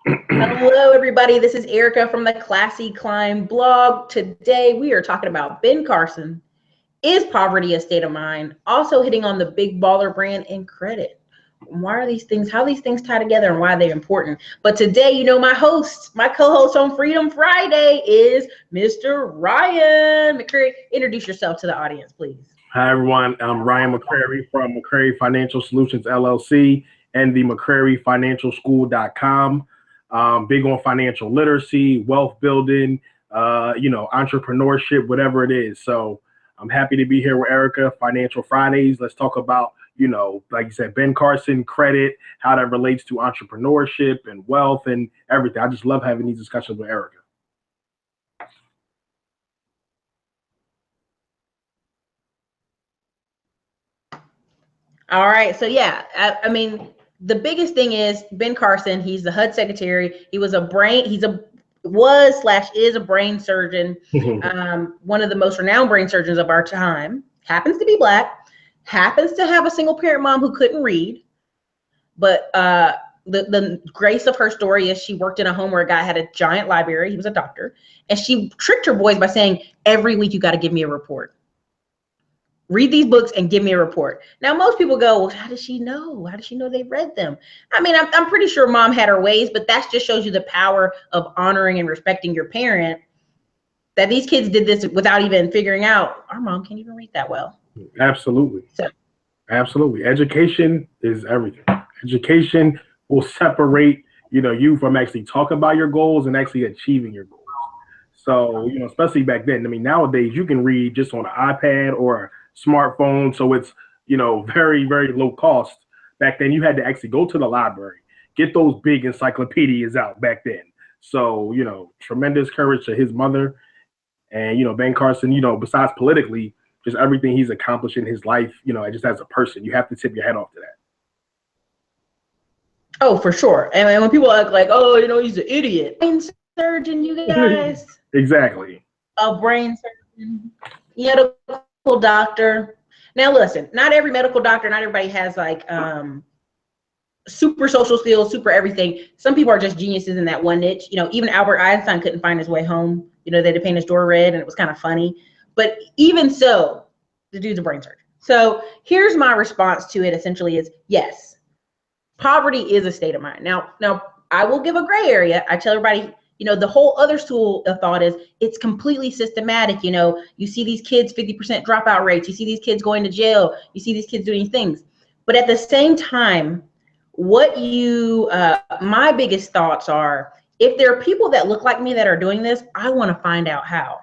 Hello, everybody. This is Erica from the Classy Climb blog. Today, we are talking about Ben Carson. Is poverty a state of mind? Also hitting on the big baller brand and credit. Why are these things, how these things tie together and why they're important. But today, my co-host on Freedom Friday is Mr. Ryan McCrary. Introduce yourself to the audience, please. Hi, everyone. I'm Ryan McCrary from McCrary Financial Solutions, LLC, and the McCraryFinancialSchool.com. Big on financial literacy, wealth building, entrepreneurship, whatever it is. So I'm happy to be here with Erica, Financial Fridays. Let's talk about, like you said, Ben Carson, credit, how that relates to entrepreneurship and wealth and everything. I just love having these discussions with Erica. All right. So yeah, I mean, the biggest thing is Ben Carson. He's the HUD secretary. He was a brain. Is a brain surgeon. One of the most renowned brain surgeons of our time. Happens to be Black. Happens to have a single parent mom who couldn't read. But the grace of her story is she worked in a home where a guy had a giant library. He was a doctor, and she tricked her boys by saying, every week you got to give me a report. Read these books and give me a report. Now, most people go, well, how does she know? How does she know they read them? I mean, I'm pretty sure mom had her ways, but that just shows you the power of honoring and respecting your parent, that these kids did this without even figuring out our mom can't even read that well. Absolutely. Absolutely. Education is everything. Education will separate, you from actually talking about your goals and actually achieving your goals. So, especially back then, I mean, nowadays you can read just on an iPad or a smartphone. So it's, very, very low cost. Back then you had to actually go to the library, get those big encyclopedias out back then. So, tremendous courage to his mother and, Ben Carson, besides politically, just everything he's accomplished in his life, just as a person, you have to tip your head off to that. Oh, for sure. And when people act like, oh, he's an idiot. Brain surgeon, you guys. Exactly. A brain surgeon. Medical doctor. Now listen, not every medical doctor, not everybody has like super social skills, super everything. Some people are just geniuses in that one niche. Even Albert Einstein couldn't find his way home. They had to paint his door red and it was kind of funny. But even so, the dude's a brain surgeon. So here's my response to it essentially is yes, poverty is a state of mind. Now I will give a gray area. I tell everybody, the whole other school of thought is it's completely systematic. You see these kids, 50% dropout rates. You see these kids going to jail. You see these kids doing things. But at the same time, my biggest thoughts are, if there are people that look like me that are doing this, I want to find out how.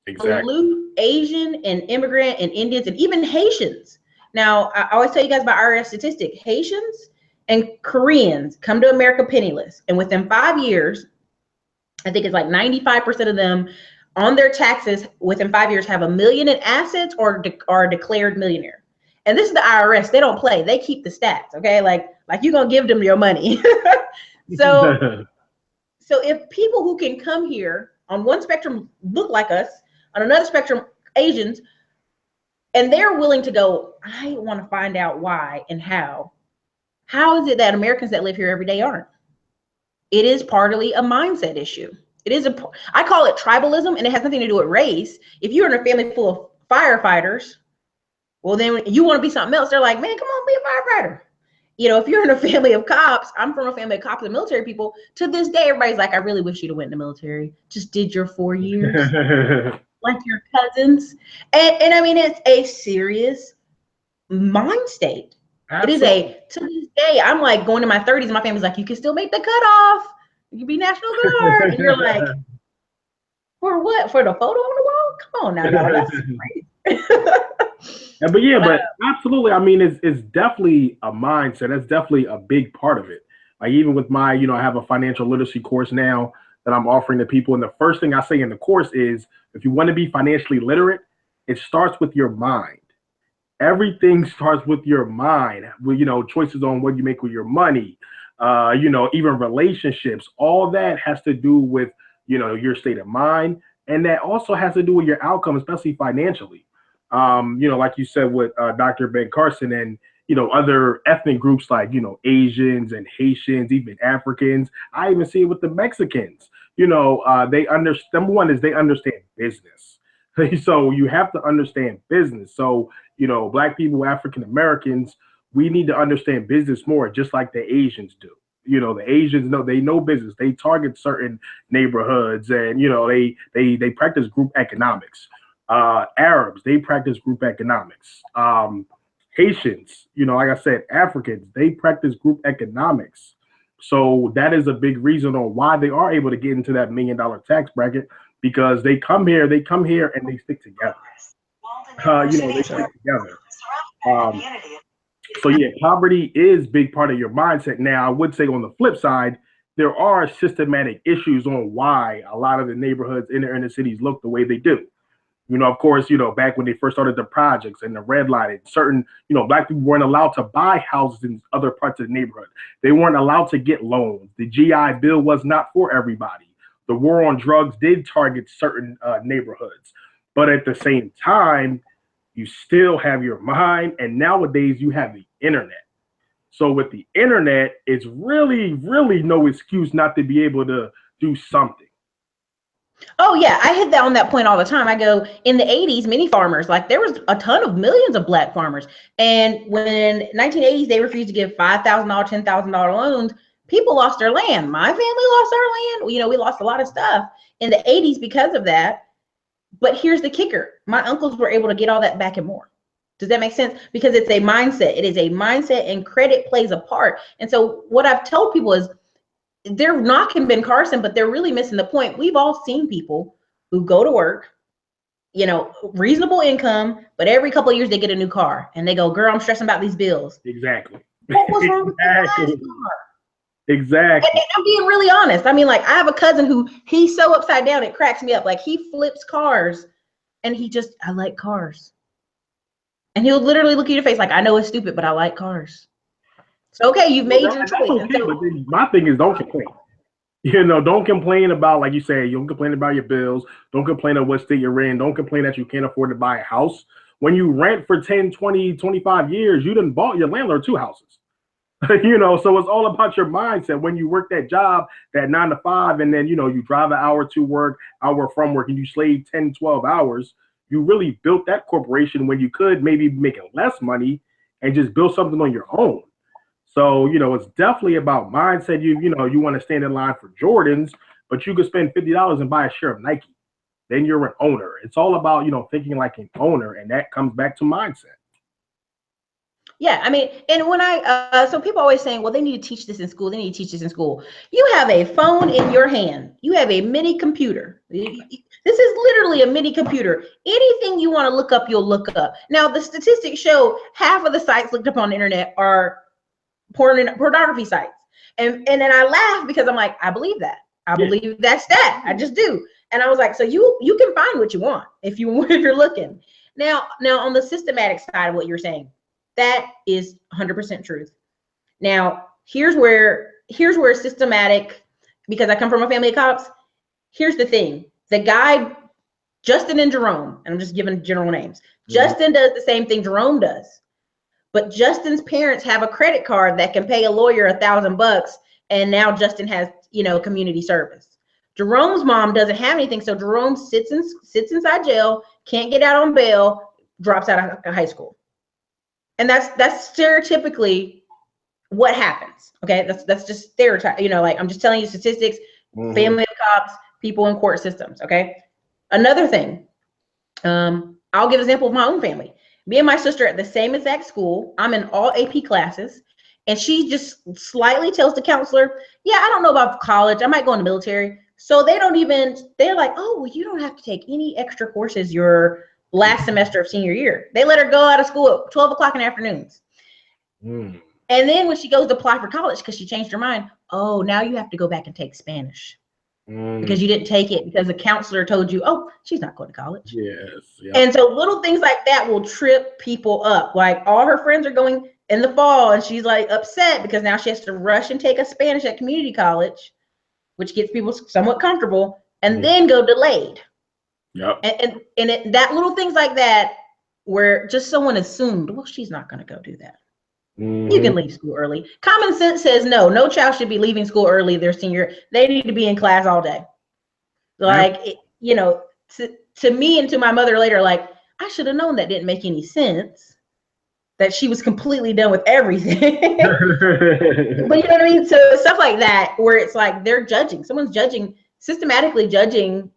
Exactly. Blue, Asian, and immigrant, and Indians, and even Haitians. Now, I always tell you guys about IRS statistic. Haitians and Koreans come to America penniless, and within 5 years, I think it's like 95% of them on their taxes within 5 years have $1 million in assets or are declared millionaire. And this is the IRS. They don't play. They keep the stats. Okay, like you're gonna give them your money. So if people who can come here on one spectrum look like us, on another spectrum Asians, and they're willing to go, I want to find out why and how. How is it that Americans that live here every day aren't? It is partly a mindset issue. I call it tribalism, and it has nothing to do with race. If you're in a family full of firefighters, well, then you want to be something else. They're like, man, come on, be a firefighter. If you're in a family of cops, I'm from a family of cops and military people. To this day, everybody's like, I really wish you'd have went in the military. Just did your 4 years, like your cousins. And I mean, it's a serious mind state. Absolutely. It is to this day, I'm like going to my 30s and my family's like, you can still make the cutoff. You can be National Guard. And you're like, for what? For the photo on the wall? Come on now, no, that's great. But absolutely. I mean, it's definitely a mindset. That's definitely a big part of it. Like even with my, I have a financial literacy course now that I'm offering to people. And the first thing I say in the course is, if you want to be financially literate, it starts with your mind. Everything starts with your mind. Choices on what you make with your money, even relationships, all that has to do with, your state of mind. And that also has to do with your outcome, especially financially. Like you said with Dr. Ben Carson, and, other ethnic groups like, Asians and Haitians, even Africans. I even see it with the Mexicans. They understand, number one is they understand business. So you have to understand business. So, Black people, African Americans, we need to understand business more, just like the Asians do. The Asians know business. They target certain neighborhoods, and they practice group economics. Arabs, they practice group economics. Haitians, like I said, Africans, they practice group economics. So that is a big reason on why they are able to get into that $1 million tax bracket, because they come here and they stick together. They stick together. So yeah, poverty is a big part of your mindset. Now, I would say on the flip side, there are systematic issues on why a lot of the neighborhoods in the inner cities look the way they do. Of course, back when they first started the projects and the redlining, certain, Black people weren't allowed to buy houses in other parts of the neighborhood. They weren't allowed to get loans. The GI Bill was not for everybody. The war on drugs did target certain neighborhoods. But at the same time, you still have your mind. And nowadays you have the internet. So with the internet, it's really, really no excuse not to be able to do something. Oh yeah, I hit that on that point all the time. I go, in the 80s, many farmers, like there was a ton of millions of Black farmers. And when 1980s, they refused to give $5,000, $10,000 loans, people lost their land. My family lost our land. We lost a lot of stuff in the 80s because of that. But here's the kicker. My uncles were able to get all that back and more. Does that make sense? Because it's a mindset. It is a mindset, and credit plays a part. And so what I've told people is, they're knocking Ben Carson, but they're really missing the point. We've all seen people who go to work, reasonable income, but every couple of years they get a new car and they go, girl, I'm stressing about these bills. Exactly. What was wrong with the last car? Exactly. And I'm being really honest. I mean, like, I have a cousin who, he's so upside down, it cracks me up. Like, he flips cars and I like cars. And he'll literally look at your face like, I know it's stupid, but I like cars. So, okay, you've made your choice. Okay, but then my thing is, don't complain. Don't complain about, like you say, you don't complain about your bills. Don't complain about what state you're in. Don't complain that you can't afford to buy a house. When you rent for 10, 20, 25 years, you done bought your landlord 2 houses. So it's all about your mindset. When you work that job, that 9 to 5, and then, you drive an hour to work, hour from work, and you slave 10, 12 hours, you really built that corporation when you could maybe be making less money and just build something on your own. So, it's definitely about mindset. You want to stand in line for Jordans, but you could spend $50 and buy a share of Nike. Then you're an owner. It's all about, thinking like an owner, and that comes back to mindset. Yeah, I mean, and when so people are always saying, well, they need to teach this in school. They need to teach this in school. You have a phone in your hand. You have a mini computer. This is literally a mini computer. Anything you want to look up, you'll look up. Now, the statistics show half of the sites looked up on the internet are pornography sites. And then I laugh because I'm like, I believe that. I believe that stat. I just do. And I was like, so you can find what you want if you're looking. Now on the systematic side of what you're saying, that is 100% truth. Now, here's where systematic, because I come from a family of cops. Here's the thing. The guy, Justin and Jerome, and I'm just giving general names. Mm-hmm. Justin does the same thing Jerome does. But Justin's parents have a credit card that can pay a lawyer $1,000, and now Justin has, community service. Jerome's mom doesn't have anything, so Jerome sits inside jail, can't get out on bail, drops out of high school. And that's stereotypically what happens. Okay, that's just stereotype. Like, I'm just telling you statistics. Mm-hmm. Family of cops, people in court systems. Okay. Another thing, I'll give an example of my own family. Me and my sister at the same exact school. I'm in all AP classes, and she just slightly tells the counselor, "Yeah, I don't know about college. I might go in the military." So they're like, "Oh, well, you don't have to take any extra courses your last semester of senior year." They let her go out of school at 12 o'clock in the afternoons. Mm. And then when she goes to apply for college, because she changed her mind, oh, now you have to go back and take Spanish. Because you didn't take it because the counselor told you, oh, she's not going to college. Yes. Yep. And so little things like that will trip people up. Like, all her friends are going in the fall, and she's like upset because now she has to rush and take a Spanish at community college, which gets people somewhat comfortable, and then go delayed. Yep. And that little things like that, where just someone assumed, well, she's not going to go do that. You can leave school early. Common sense says no child should be leaving school early their senior. They need to be in class all day. Like, to me and to my mother later, like, I should have known that didn't make any sense, that she was completely done with everything. But you know what I mean? So stuff like that, where it's like they're judging, someone's systematically judging,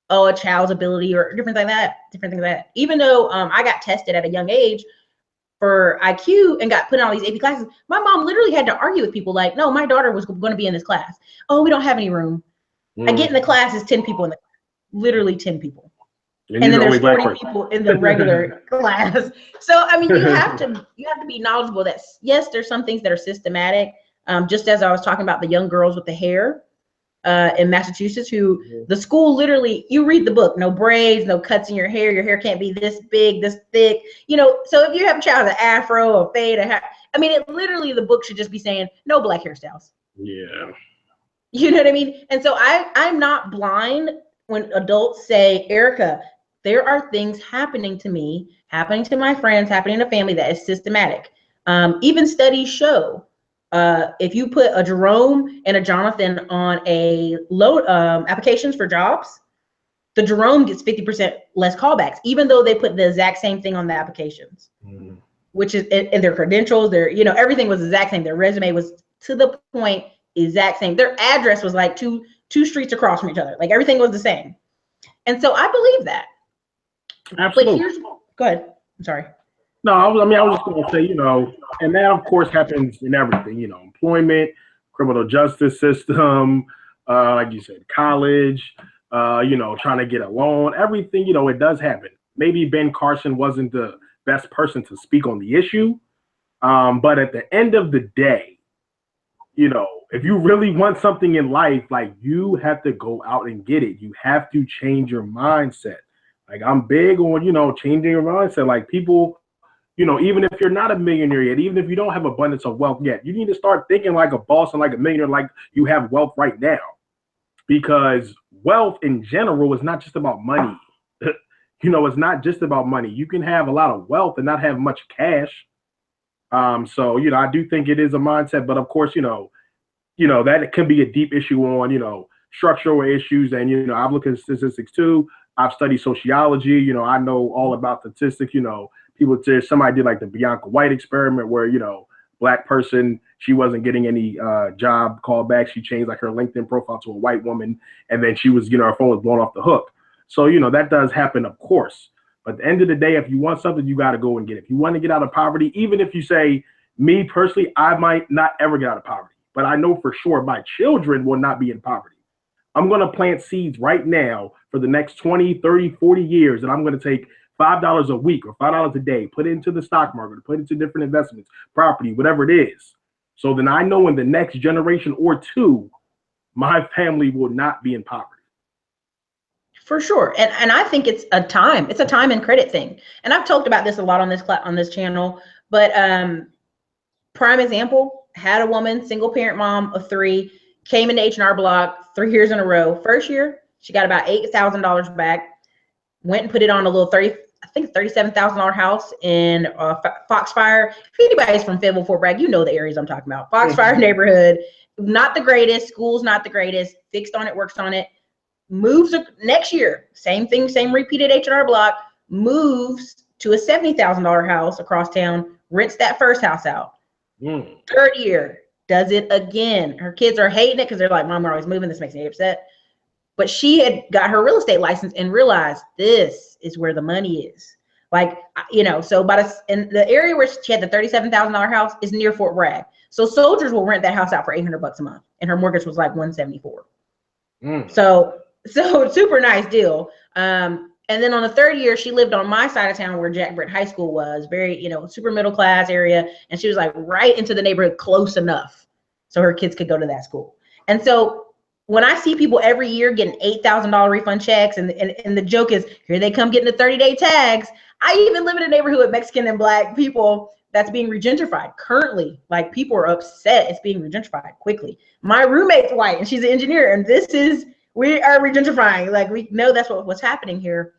a child's ability or different things like that. Even though I got tested at a young age for IQ and got put in all these AP classes, my mom literally had to argue with people like, no, my daughter was going to be in this class. Oh, we don't have any room. I get in the class, it's 10 people in the class, literally 10 people. And then there's 40 people in the regular class. So, I mean, you have to be knowledgeable that, yes, there's some things that are systematic. Just as I was talking about the young girls with the hair in Massachusetts, who the school literally, you read the book, no braids, no cuts in your hair can't be this big, this thick, so if you have a child with an afro or fade, I mean, it literally, the book should just be saying no black hairstyles. Yeah. You know what I mean? And so I'm not blind when adults say, Erica, there are things happening to me, happening to my friends, happening to family that is systematic. Even studies show if you put a Jerome and a Jonathan on a load applications for jobs, the Jerome gets 50% less callbacks, even though they put the exact same thing on the applications, which is in their credentials, everything was the exact same. Their resume was to the point, exact same. Their address was like two streets across from each other. Like everything was the same. And so I believe that. Absolutely. But go ahead. I'm sorry. No, I was just going to say, and that of course happens in everything, employment, criminal justice system, like you said, college, trying to get a loan, everything, it does happen. Maybe Ben Carson wasn't the best person to speak on the issue. But at the end of the day, if you really want something in life, like you have to go out and get it. You have to change your mindset. Like I'm big on, changing your mindset. Like people, even if you're not a millionaire yet, even if you don't have abundance of wealth yet, you need to start thinking like a boss and like a millionaire, like you have wealth right now. Because wealth in general is not just about money. It's not just about money. You can have a lot of wealth and not have much cash. So, I do think it is a mindset, but of course, that can be a deep issue on, structural issues. And, I've looked at statistics too. I've studied sociology. I know all about statistics. People say somebody did like the Bianca White experiment where, black person, she wasn't getting any job callback. She changed like her LinkedIn profile to a white woman. And then she was, her phone was blown off the hook. So, that does happen, of course. But at the end of the day, if you want something, you got to go and get it. If you want to get out of poverty, even if you say, me personally, I might not ever get out of poverty, but I know for sure my children will not be in poverty. I'm going to plant seeds right now for the next 20, 30, 40 years, and I'm going to take $5 a week or $5 a day, put it into the stock market, put it into different investments, property, whatever it is. So then I know in the next generation or two, my family will not be in poverty. For sure. And I think it's a time and credit thing. And I've talked about this a lot on this channel, but prime example, had a woman, single parent mom of 3, came into H&R Block 3 years in a row. First year, she got about $8,000 back, went and put it on a little $37,000 house in Foxfire. If anybody's from Fayetteville, Fort Bragg, you know the areas I'm talking about. Foxfire neighborhood, not the greatest, school's not the greatest, fixed on it, works on it. Moves next year, same thing, same repeated H&R Block, moves to a $70,000 house across town, rents that first house out. Third year, does it again. Her kids are hating it because they're like, Mom, we're always moving. This makes me upset. But she had got her real estate license and realized this is where the money is. Like, so in the area where she had the $37,000 house is near Fort Bragg. So soldiers will rent that house out for $800 a month. And her mortgage was like $174. So super nice deal. And then on the third year, she lived on my side of town where Jack Britt High School was, very, super middle class area. And she was like right into the neighborhood, close enough so her kids could go to that school. And so when I see people every year getting $8,000 refund checks and the joke is, here they come getting the 30-day tags. I even live in a neighborhood with Mexican and Black people that's being regentrified currently. Like people are upset it's being regentrified quickly. My roommate's white and she's an engineer, and we are regentrifying. Like we know that's what's happening here.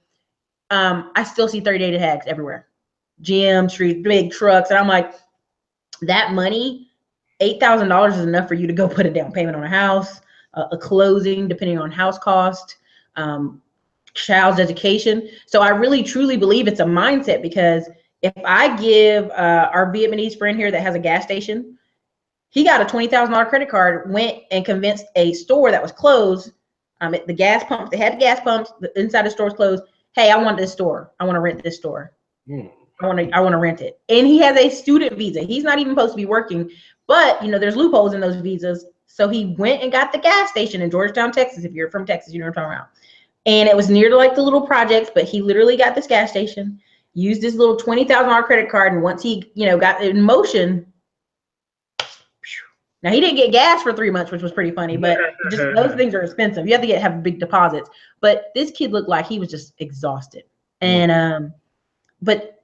I still see 30-day tags everywhere. GM street, big trucks. And I'm like, that money, $8,000 is enough for you to go put a down payment on a house, a closing, depending on house cost, child's education. So I really truly believe it's a mindset, because if I give our Vietnamese friend here that has a gas station, he got a $20,000 credit card, went and convinced a store that was closed, the gas pumps, they had the gas pumps, the inside the store was closed. Hey, I want this store. I want to rent this store. I want to rent it. And he has a student visa. He's not even supposed to be working, but there's loopholes in those visas. So he went and got the gas station in Georgetown, Texas. If you're from Texas, you know what I'm talking about. And it was near to like the little projects, but he literally got this gas station, used this little $20,000 credit card. And once he, got it in motion, now he didn't get gas for 3 months, which was pretty funny, but just those things are expensive. You have to have big deposits. But this kid looked like he was just exhausted. And, but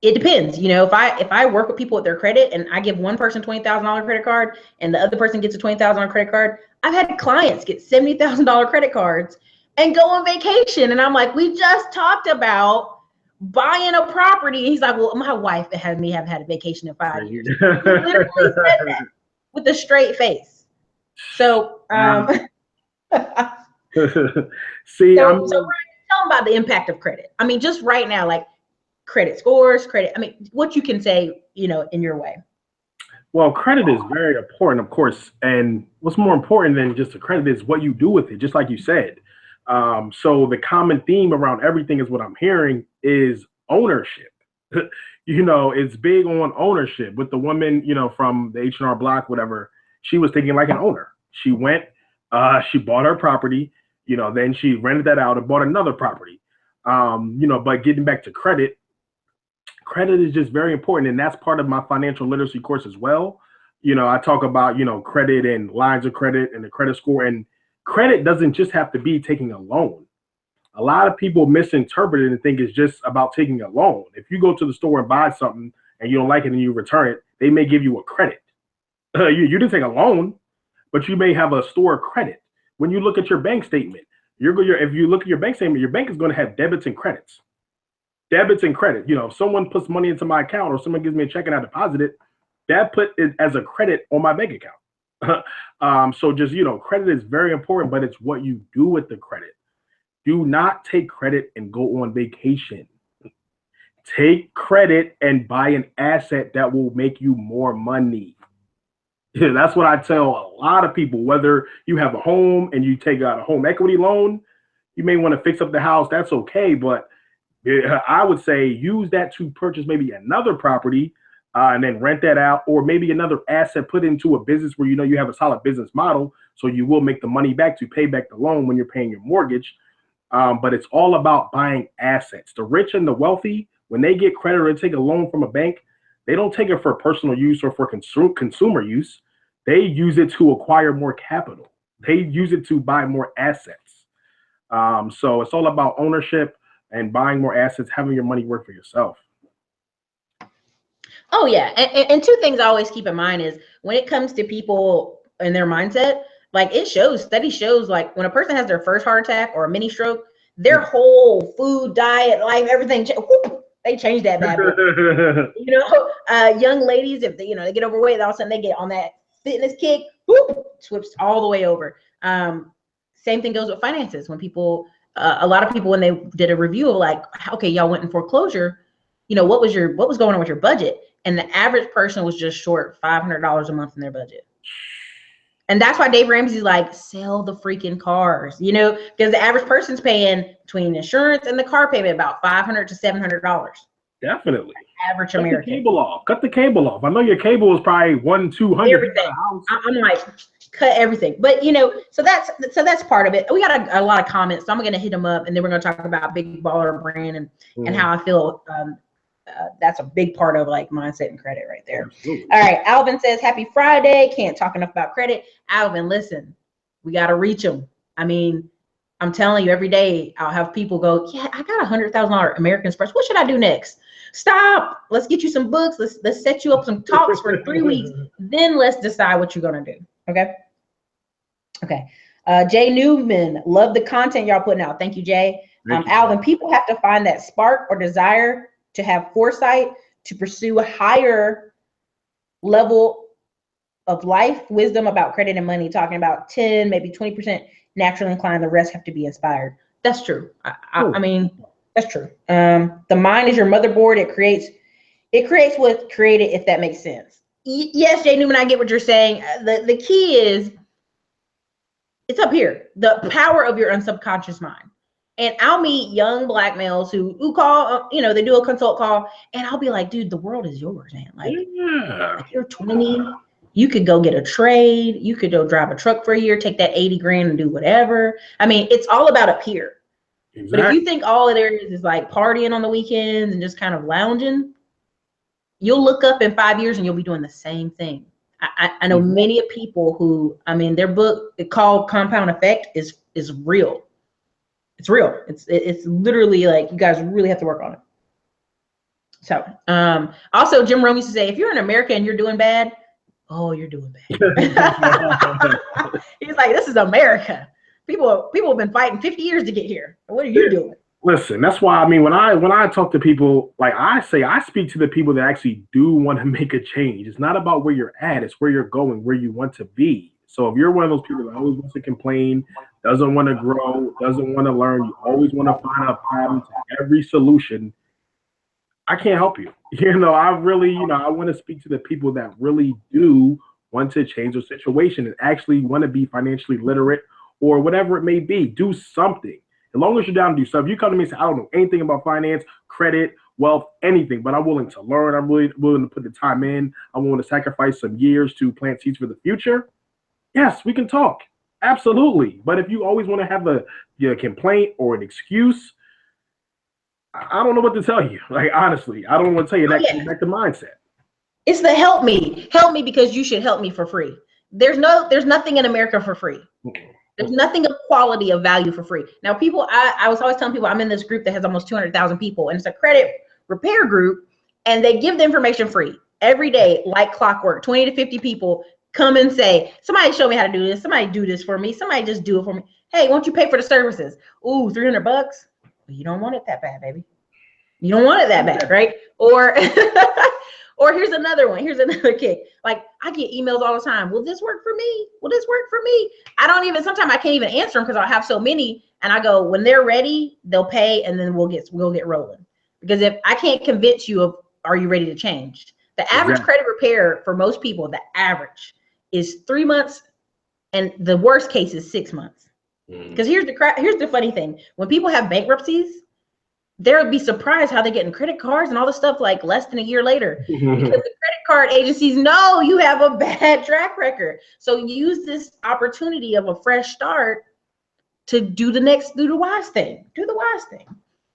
it depends. If I work with people with their credit and I give one person $20,000 credit card and the other person gets a $20,000 credit card, I've had clients get $70,000 credit cards and go on vacation. And I'm like, we just talked about buying a property. And he's like, well, my wife had me have had a vacation in 5 years. He literally said that with a straight face. So, see, so tell them about the impact of credit. I mean, just right now, like credit scores, what you can say, in your way. Well, credit is very important, of course. And what's more important than just the credit is what you do with it, just like you said. So the common theme around everything is what I'm hearing is ownership. It's big on ownership. With the woman, from the H&R Block, whatever, she was thinking like an owner. She went, she bought her property, then she rented that out and bought another property. But getting back to credit is just very important. And that's part of my financial literacy course as well. I talk about, credit and lines of credit and the credit score. And credit doesn't just have to be taking a loan. A lot of people misinterpret it and think it's just about taking a loan. If you go to the store and buy something and you don't like it and you return it, they may give you a credit. You didn't take a loan, but you may have a store credit. When you look at your bank statement, if you look at your bank statement, your bank is going to have debits and credits. Debits and credit. If someone puts money into my account or someone gives me a check and I deposit it, that put it as a credit on my bank account. So just, credit is very important, but it's what you do with the credit. Do not take credit and go on vacation. Take credit and buy an asset that will make you more money. That's what I tell a lot of people. Whether you have a home and you take out a home equity loan, you may want to fix up the house. That's okay. But I would say use that to purchase maybe another property and then rent that out, or maybe another asset put into a business where you have a solid business model, so you will make the money back to pay back the loan when you're paying your mortgage. But it's all about buying assets. The rich and the wealthy, when they get credit or they take a loan from a bank, they don't take it for personal use or for consumer use. They use it to acquire more capital. They use it to buy more assets. So it's all about ownership and buying more assets, having your money work for yourself. Oh, yeah. And two things I always keep in mind is when it comes to people and their mindset, like study shows, like when a person has their first heart attack or a mini stroke, their whole food, diet, life, everything, they change that bad boy. Young ladies, if they get overweight, all of a sudden they get on that fitness kick, switched all the way over. Same thing goes with finances. When people, a lot of people, when they did a review of like, okay, y'all went in foreclosure, what was going on with your budget? And the average person was just short $500 a month in their budget. And that's why Dave Ramsey's like, sell the freaking cars, because the average person's paying between insurance and the car payment about $500 to $700. Definitely. Average American. Cut the cable off. I know your cable is probably $100-200. Everything. I'm like, cut everything. But so that's part of it. We got a lot of comments, so I'm gonna hit them up, and then we're gonna talk about Big Baller Brand and how I feel. That's a big part of like mindset and credit right there. Absolutely. All right. Alvin says, happy Friday. Can't talk enough about credit. Alvin, listen, we got to reach them. I mean, I'm telling you, every day I'll have people go, yeah, I got $100,000 American Express. What should I do next? Stop. Let's get you some books. Let's set you up some talks for 3 weeks. Then let's decide what you're going to do. Okay. Okay. Jay Newman, love the content y'all putting out. Thank you, Jay. Alvin, people have to find that spark or desire to have foresight to pursue higher level of life wisdom about credit and money, talking about 10, maybe 20% naturally inclined, the rest have to be inspired. That's true. I mean, that's true. The mind is your motherboard. It creates what's created, if that makes sense. Yes, Jay Newman, I get what you're saying. The key is, it's up here, the power of your unsubconscious mind. And I'll meet young Black males who call, they do a consult call, and I'll be like, dude, the world is yours, man. Like you're 20, you could go get a trade, you could go drive a truck for a year, take that 80 grand and do whatever. I mean, it's all about up here. Exactly. But if you think all there is like partying on the weekends and just kind of lounging, you'll look up in 5 years and you'll be doing the same thing. I know many of people who, I mean, their book called Compound Effect is real. It's real. It's literally like, you guys really have to work on it. So, also Jim Rome used to say, if you're in America and you're doing bad, oh, you're doing bad. He's like, this is America. People have been fighting 50 years to get here. What are you doing? Listen, that's why, I mean, when I talk to people, like I speak to the people that actually do want to make a change. It's not about where you're at, it's where you're going, where you want to be. So if you're one of those people that always wants to complain, doesn't want to grow, doesn't want to learn, you always want to find a problem to every solution, I can't help you. I really, I want to speak to the people that really do want to change their situation and actually want to be financially literate or whatever it may be. Do something. As long as you're down to do stuff. You come to me and say, I don't know anything about finance, credit, wealth, anything, but I'm willing to learn. I'm really willing to put the time in. I'm willing to sacrifice some years to plant seeds for the future. Yes, we can talk. Absolutely. But if you always want to have a complaint or an excuse, I don't know what to tell you. Like, honestly, I don't want to tell you that. That's the mindset. It's the help me because you should help me for free. There's nothing in America for free. There's nothing of quality of value for free. Now, people, I was always telling people, I'm in this group that has almost 200,000 people, and it's a credit repair group, and they give the information free every day, like clockwork. 20 to 50 people come and say, somebody show me how to do this. Somebody do this for me. Somebody just do it for me. Hey, won't you pay for the services? Ooh, $300. Well, you don't want it that bad, baby. You don't want it that bad, right? Or here's another one. Here's another kick. Like, I get emails all the time. Will this work for me? Will this work for me? Sometimes I can't even answer them because I have so many. And I go, when they're ready, they'll pay, and then we'll get rolling. Because if I can't convince you of, are you ready to change? The average credit repair for most people, the average is 3 months, and the worst case is 6 months. Because here's the funny thing. When people have bankruptcies, they'll be surprised how they're getting credit cards and all this stuff like less than a year later. Because the credit card agencies know you have a bad track record. So use this opportunity of a fresh start to do the wise thing. Do the wise thing.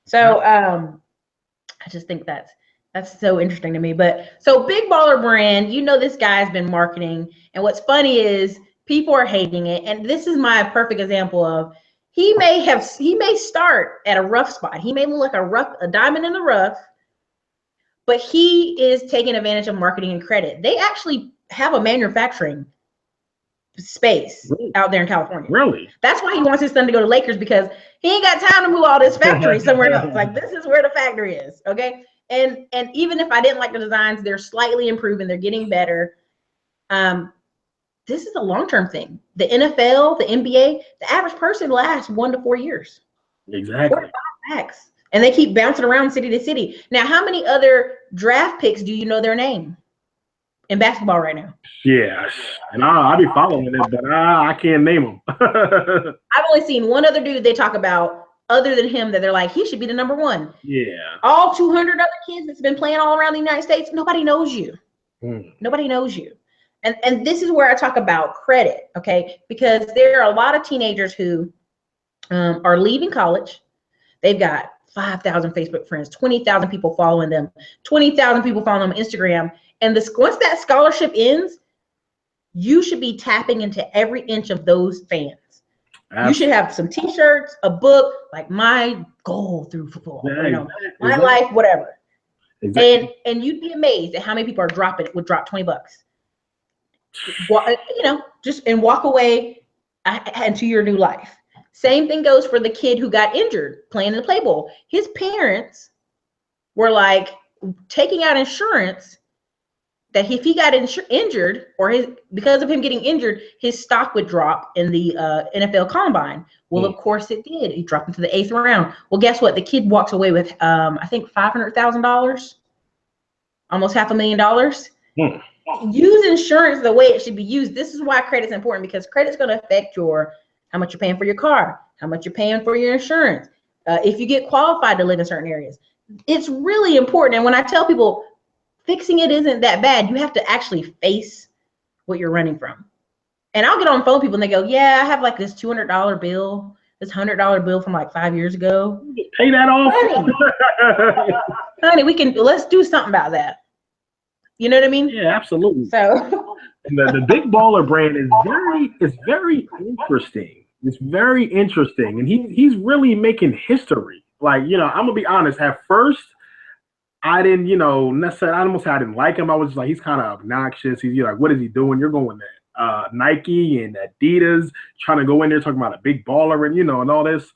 So I just think that's so interesting to me. But so Big Baller Brand, this guy's been marketing. And what's funny is people are hating it. And this is my perfect example of, he may start at a rough spot. He may look like a diamond in the rough, but he is taking advantage of marketing and credit. They actually have a manufacturing space out there in California. Really? That's why he wants his son to go to Lakers, because he ain't got time to move all this factory somewhere else. Like, this is where the factory is. Okay. And even if I didn't like the designs, they're slightly improving. They're getting better. This is a long-term thing. The NFL, the NBA, the average person lasts 1 to 4 years. Exactly. 4 to 5 max. And they keep bouncing around city to city. Now, how many other draft picks do you know their name in basketball right now? Yes. And I'll be following it, but I can't name them. I've only seen one other dude they talk about other than him that they're like, he should be the number one. Yeah. All 200 other kids that's been playing all around the United States, nobody knows you. Nobody knows you. And this is where I talk about credit, okay? Because there are a lot of teenagers who are leaving college. They've got 5,000 Facebook friends, 20,000 people following them, 20,000 people following them on Instagram. And once that scholarship ends, you should be tapping into every inch of those fans. Absolutely. You should have some T-shirts, a book, like my goal through football, my life, whatever. Exactly. And you'd be amazed at how many people would drop $20. Just and walk away into your new life. Same thing goes for the kid who got injured playing in the Play Bowl. His parents were like taking out insurance that if he got injured, or because of him getting injured, his stock would drop in the NFL Combine. Well, of course it did. He dropped into the 8th round. Well, guess what? The kid walks away with I think $500,000, almost $500,000. Use insurance the way it should be used. This is why credit's important, because credit's going to affect how much you're paying for your car, how much you're paying for your insurance, if you get qualified to live in certain areas. It's really important. And when I tell people fixing it isn't that bad, you have to actually face what you're running from. And I'll get on the phone with people and they go, yeah, I have like this $200 bill, this $100 bill from like 5 years ago. Pay that off. Honey, let's do something about that. You know what I mean? Yeah, absolutely. So and the Big Baller brand is very interesting. It's very interesting. And he's really making history. Like, I'm gonna be honest, at first I didn't, necessarily, I almost I didn't like him. I was just like, he's kind of obnoxious. He's like, what is he doing? You're going to Nike and Adidas, trying to go in there talking about a big baller and, and all this.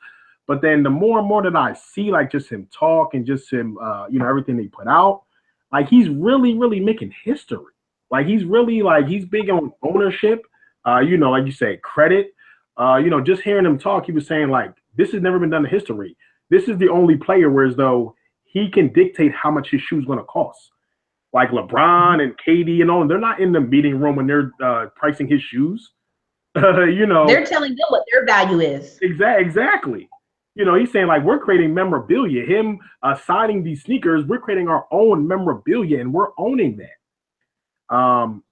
But then the more and more that I see, like just him talk and just him, everything he put out, like he's really, really making history. Like he's really he's big on ownership, like you say, credit. Just hearing him talk, he was saying like, this has never been done in history. This is the only player where as though he can dictate how much his shoe's going to cost. Like LeBron and KD and all, they're not in the meeting room when they're pricing his shoes. They're telling them what their value is. Exactly. He's saying like, we're creating memorabilia. Him signing these sneakers, we're creating our own memorabilia and we're owning that.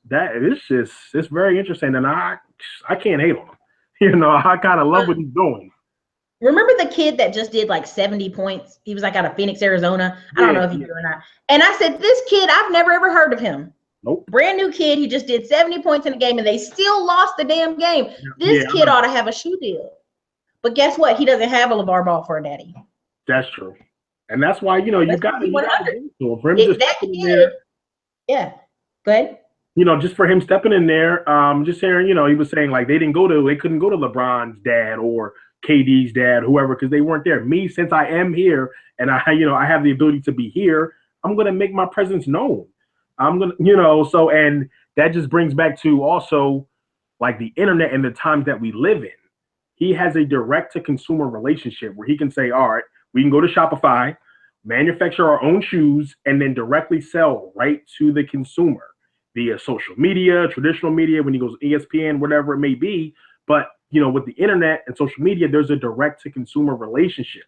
It's very interesting. And I can't hate on him. I kind of love what he's doing. Remember the kid that just did like 70 points? He was like out of Phoenix, Arizona. I don't know if you do or not. And I said, this kid, I've never ever heard of him. Nope. Brand new kid. He just did 70 points in the game and they still lost the damn game. This kid ought to have a shoe deal. But guess what? He doesn't have a LeVar Ball for a daddy. That's true. And that's why, you got to for him Yeah. Go ahead. Just for him stepping in there, just hearing, he was saying like they couldn't go to LeBron's dad or KD's dad, whoever, because they weren't there. Me, since I am here and I have the ability to be here, I'm going to make my presence known. I'm going to, so, and that just brings back to also like the internet and the times that we live in. He has a direct to consumer relationship where he can say, all right, we can go to Shopify, manufacture our own shoes, and then directly sell right to the consumer via social media, traditional media, when he goes ESPN, whatever it may be. But, with the internet and social media, there's a direct to consumer relationship.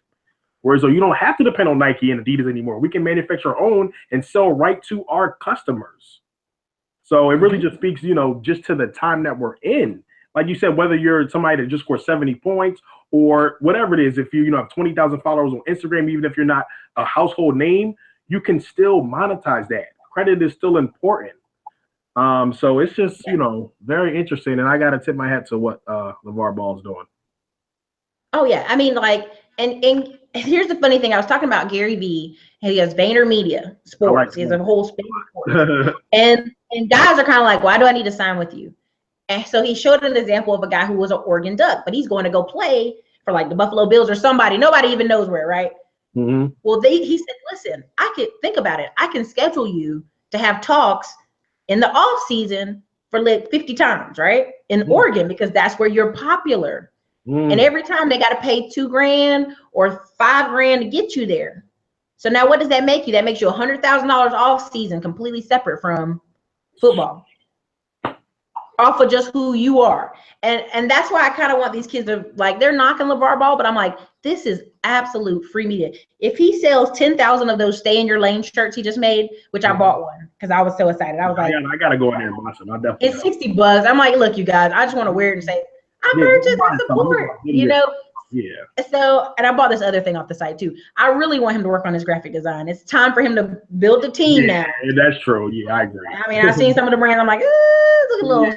Whereas though you don't have to depend on Nike and Adidas anymore. We can manufacture our own and sell right to our customers. So it really just speaks, just to the time that we're in. Like you said, whether you're somebody that just scored 70 points or whatever it is, if you have 20,000 followers on Instagram, even if you're not a household name, you can still monetize that. Credit is still important. So it's just, very interesting. And I got to tip my hat to what LeVar Ball is doing. Oh, yeah. I mean, like, and here's the funny thing. I was talking about Gary Vee, and he has VaynerMedia Sports. He has a whole space sports. and guys are kind of like, why do I need to sign with you? And so he showed an example of a guy who was an Oregon Duck, but he's going to go play for like the Buffalo Bills or somebody. Nobody even knows where, right? Mm-hmm. Well, he said, listen, I could think about it. I can schedule you to have talks in the off season for like 50 times, right? In Oregon, because that's where you're popular. And every time they got to pay $2,000 or $5,000 to get you there. So now what does that make you? That makes you $100,000 off season, completely separate from football. Off of just who you are. And that's why I kind of want these kids to, like, they're knocking LeVar Ball, but I'm like, this is absolute free media. If he sells 10,000 of those Stay in Your Lane shirts he just made, which I bought one because I was so excited. I was like, I gotta go in there and buy some. It's $60. I'm like, look, you guys, I just want to wear it and say, I purchased my support, Yeah. So, and I bought this other thing off the site too. I really want him to work on his graphic design. It's time for him to build a team now. That's true. Yeah, I agree. I mean, I've seen some of the brands. I'm like, look a little.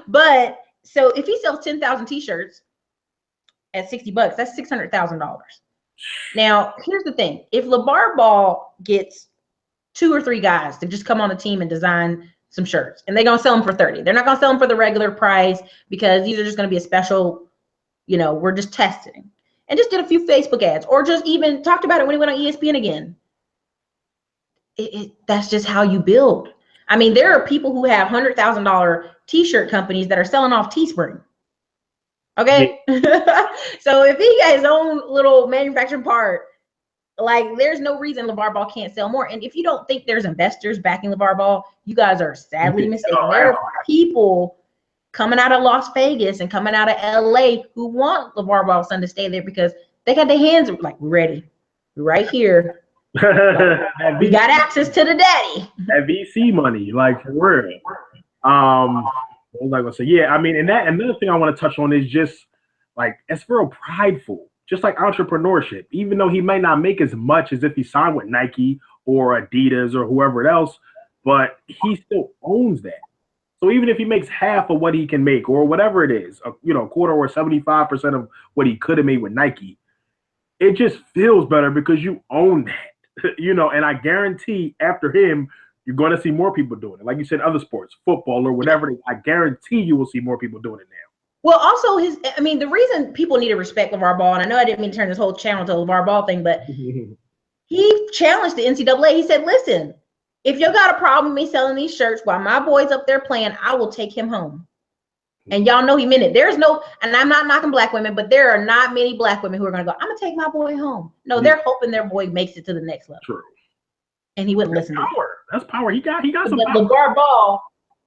But so if he sells 10,000 t-shirts at $60, that's $600,000. Now, here's the thing. If LeVar Ball gets 2 or 3 guys to just come on the team and design some shirts, and they're going to sell them for 30. They're not going to sell them for the regular price because these are just going to be a special, we're just testing. And just did a few Facebook ads or just even talked about it when he went on ESPN again. that's just how you build. I mean, there are people who have $100,000 t-shirt companies that are selling off Teespring. Okay. So if he got his own little manufacturing part, like there's no reason LeVar Ball can't sell more. And if you don't think there's investors backing LeVar Ball, you guys are sadly mistaken. There are people coming out of Las Vegas and coming out of LA who want LeVar Ball's son to stay there because they got their hands like ready right here. We got access to the daddy. That VC money, like for real. What was I gonna say? Yeah, I mean, and that another thing I want to touch on is just like it's real prideful, just like entrepreneurship. Even though he may not make as much as if he signed with Nike or Adidas or whoever else, but he still owns that. So even if he makes half of what he can make or whatever it is, a quarter or 75% of what he could have made with Nike, it just feels better because you own that, and I guarantee after him, you're going to see more people doing it. Like you said, other sports, football or whatever, I guarantee you will see more people doing it now. Well, also the reason people need to respect LeVar Ball, and I know I didn't mean to turn this whole channel to a LeVar Ball thing, but he challenged the NCAA. He said, listen, if you got a problem with me selling these shirts while my boy's up there playing, I will take him home. And y'all know he meant it. There's no, and I'm not knocking black women, but there are not many black women who are going to go, I'm going to take my boy home. No, they're hoping their boy makes it to the next level. True. And he wouldn't listen to it. That's power. He got some power. LeVar Ball,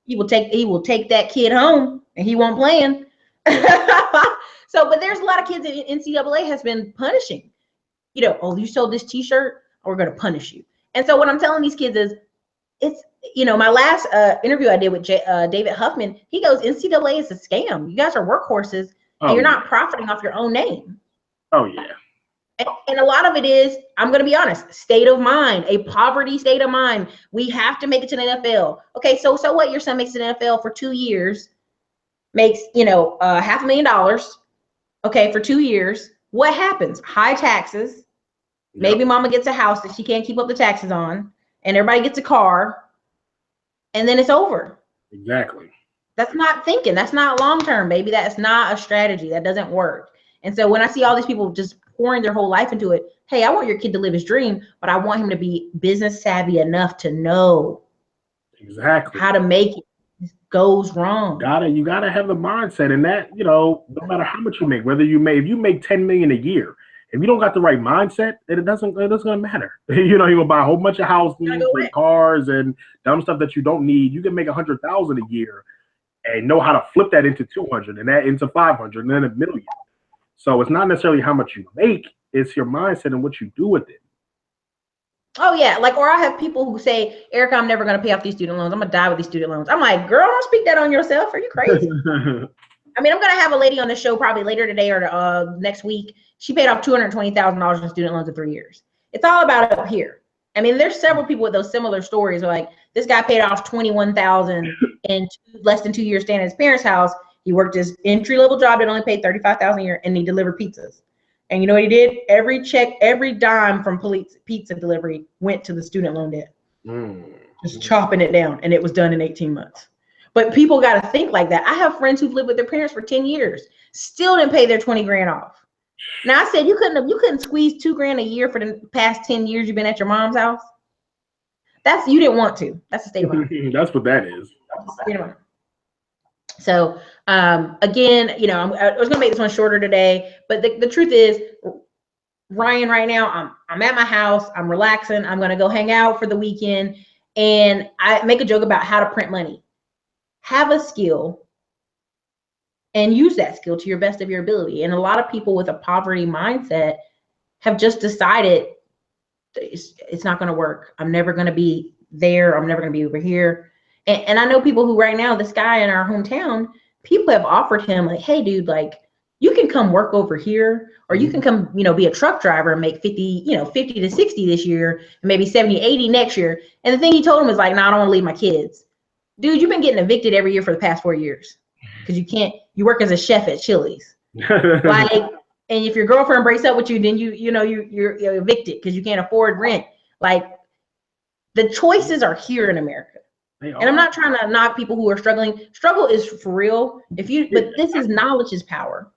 he will take that kid home and he won't playing. So, but there's a lot of kids that NCAA has been punishing. You sold this t-shirt, we're going to punish you. And so what I'm telling these kids is, it's, my last interview I did with David Huffman, he goes, NCAA is a scam. You guys are workhorses and you're not profiting off your own name. Oh, yeah. And a lot of it is, I'm going to be honest, state of mind, a poverty state of mind. We have to make it to the NFL. Okay, so what? Your son makes it to the NFL for 2 years, makes, $500,000. Okay, for 2 years. What happens? High taxes. Yep. Maybe mama gets a house that she can't keep up the taxes on, and everybody gets a car, and then it's over. Exactly. That's not thinking. That's not long-term, baby. That's not a strategy. That doesn't work. And so when I see all these people just pouring their whole life into it, hey, I want your kid to live his dream, but I want him to be business savvy enough to know exactly how to make it. It goes wrong. You gotta have the mindset, and that, no matter how much you make, if you make $10 million a year, if you don't got the right mindset, it doesn't matter. You're gonna buy a whole bunch of houses and cars and dumb stuff that you don't need. You can make $100,000 a year and know how to flip that into 200 and that into 500 and then $1 million. So it's not necessarily how much you make, it's your mindset and what you do with it. Oh yeah, or I have people who say, Erica, I'm never going to pay off these student loans. I'm going to die with these student loans. I'm like, girl, don't speak that on yourself. Are you crazy? I mean, I'm going to have a lady on the show probably later today or next week. She paid off $220,000 in student loans in 3 years. It's all about up here. I mean, there's several people with those similar stories. Like this guy paid off $21,000 in less than 2 years staying at his parents' house. He worked his entry-level job that only paid $35,000 a year, and he delivered pizzas. And you know what he did? Every check, every dime from pizza delivery went to the student loan debt. Just chopping it down, and it was done in 18 months. But people got to think like that. I have friends who've lived with their parents for 10 years, still didn't pay their 20 grand off. Now I said you couldn't squeeze $2 grand a year for the past 10 years you've been at your mom's house. You didn't want to. That's the state of mind. That's what that is. So again, I was gonna make this one shorter today, but the truth is, Ryan, right now I'm at my house, I'm relaxing, I'm gonna go hang out for the weekend, and I make a joke about how to print money. Have a skill and use that skill to your best of your ability. And a lot of people with a poverty mindset have just decided it's not gonna work. I'm never gonna be there, I'm never gonna be over here. And I know people who right now, this guy in our hometown, people have offered him like, hey dude, you can come work over here, or you can come, be a truck driver and make 50 to 60 this year and maybe 70, 80 next year. And the thing he told him is like, no, I don't want to leave my kids. Dude, you've been getting evicted every year for the past 4 years because you work as a chef at Chili's. And if your girlfriend breaks up with you, then you're evicted because you can't afford rent. The choices are here in America. And I'm not trying to knock people who are struggling. Struggle is for real. But this is knowledge is power.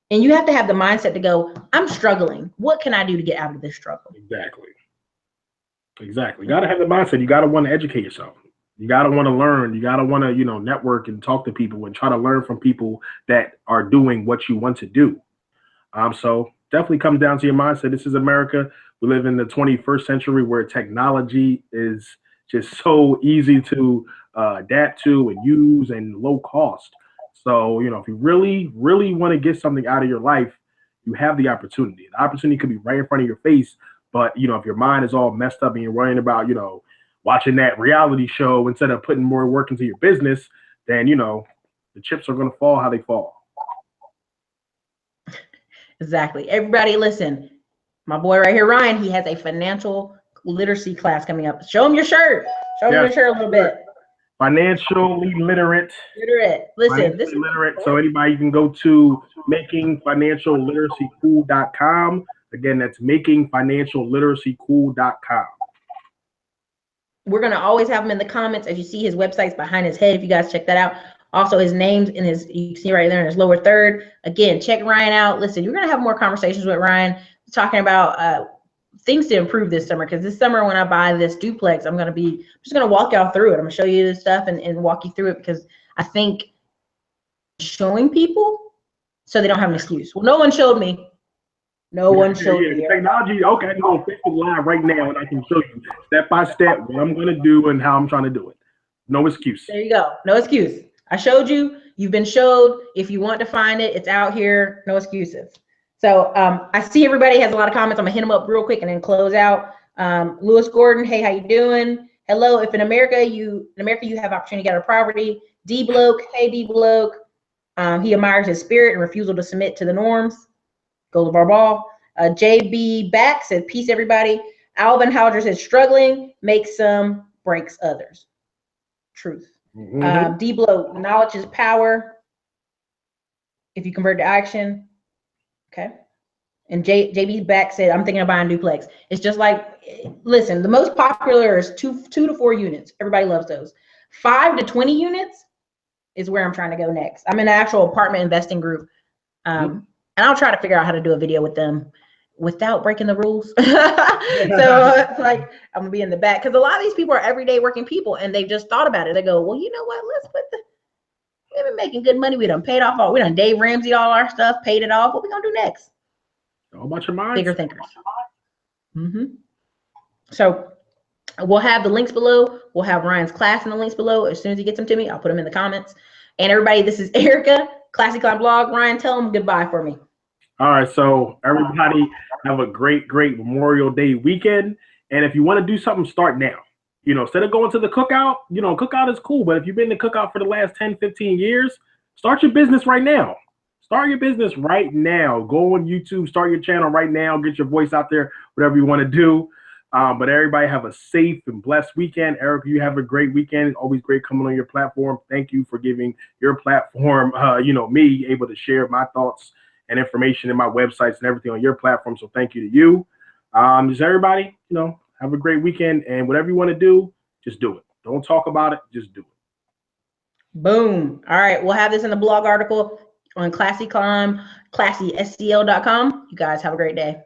And you have to have the mindset to go, I'm struggling. What can I do to get out of this struggle? Exactly. Exactly. You got to have the mindset. You got to want to educate yourself. You got to want to learn. You got to want to, network and talk to people and try to learn from people that are doing what you want to do. So definitely comes down to your mindset. This is America. We live in the 21st century where technology is just so easy to adapt to and use and low cost. So, if you really, really want to get something out of your life, you have the opportunity. The opportunity could be right in front of your face. But, if your mind is all messed up and you're worrying about, watching that reality show instead of putting more work into your business, then, the chips are going to fall how they fall. Exactly. Everybody listen, my boy right here, Ryan, he has a financial literacy class coming up. Show him your shirt. Show him your shirt a little bit. Financially literate. Listen, this is literate. So anybody, you can go to makingfinancialliteracycool.com. Again, that's makingfinancialliteracycool.com. We're going to always have him in the comments. As you see, his website's behind his head. If you guys check that out. Also, his name's in his, you can see right there in his lower third. Again, check Ryan out. Listen, you're going to have more conversations with Ryan talking about things to improve this summer. Because this summer, when I buy this duplex, I'm just going to walk y'all through it. I'm going to show you this stuff and walk you through it, because I think showing people so they don't have an excuse. Well, no one showed me. No one showed me. Technology, okay, I can go Facebook Live right now and I can show you step by step what I'm going to do and how I'm trying to do it. No excuse. There you go. No excuse. I showed you. You've been showed. If you want to find it, it's out here. No excuses. So I see everybody has a lot of comments. I'm gonna hit them up real quick and then close out. Lewis Gordon, hey, how you doing? Hello. If in America you have opportunity to get a property. D Bloke, hey D Bloke. He admires his spirit and refusal to submit to the norms. Go to Barball. JB Back said, peace everybody. Alvin Halger said, struggling makes some, breaks others. Truth. D Blow, knowledge is power. If you convert to action, okay. And JB Back said, I'm thinking of buying duplex. It's just like, listen, the most popular is 2 to 4 units. Everybody loves those. 5 to 20 units is where I'm trying to go next. I'm in an actual apartment investing group, and I'll try to figure out how to do a video with them without breaking the rules. So it's like, I'm gonna be in the back, because a lot of these people are everyday working people and they've just thought about it. They go, well, you know what, we've been making good money. We done paid off we done Dave Ramsey all our stuff, paid it off. What we gonna do next? All about your mind. Bigger thinkers. So we'll have the links below. We'll have Ryan's class in the links below. As soon as he gets them to me, I'll put them in the comments. And everybody, this is Erica, Classy Climb Blog. Ryan, tell them goodbye for me. All right, so everybody have a great Memorial Day weekend. And if you want to do something, start now. Instead of going to the cookout, cookout is cool. But if you've been to cookout for the last 10, 15 years, start your business right now. Start your business right now. Go on YouTube, start your channel right now. Get your voice out there, whatever you want to do. But everybody have a safe and blessed weekend. Erica, you have a great weekend. It's always great coming on your platform. Thank you for giving your platform, me able to share my thoughts and information in my websites and everything on your platform. So thank you to you. Just everybody, have a great weekend, and whatever you want to do, just do it. Don't talk about it, just do it. Boom. All right. We'll have this in the blog article on Classy Climb, ClassySCL.com. You guys have a great day.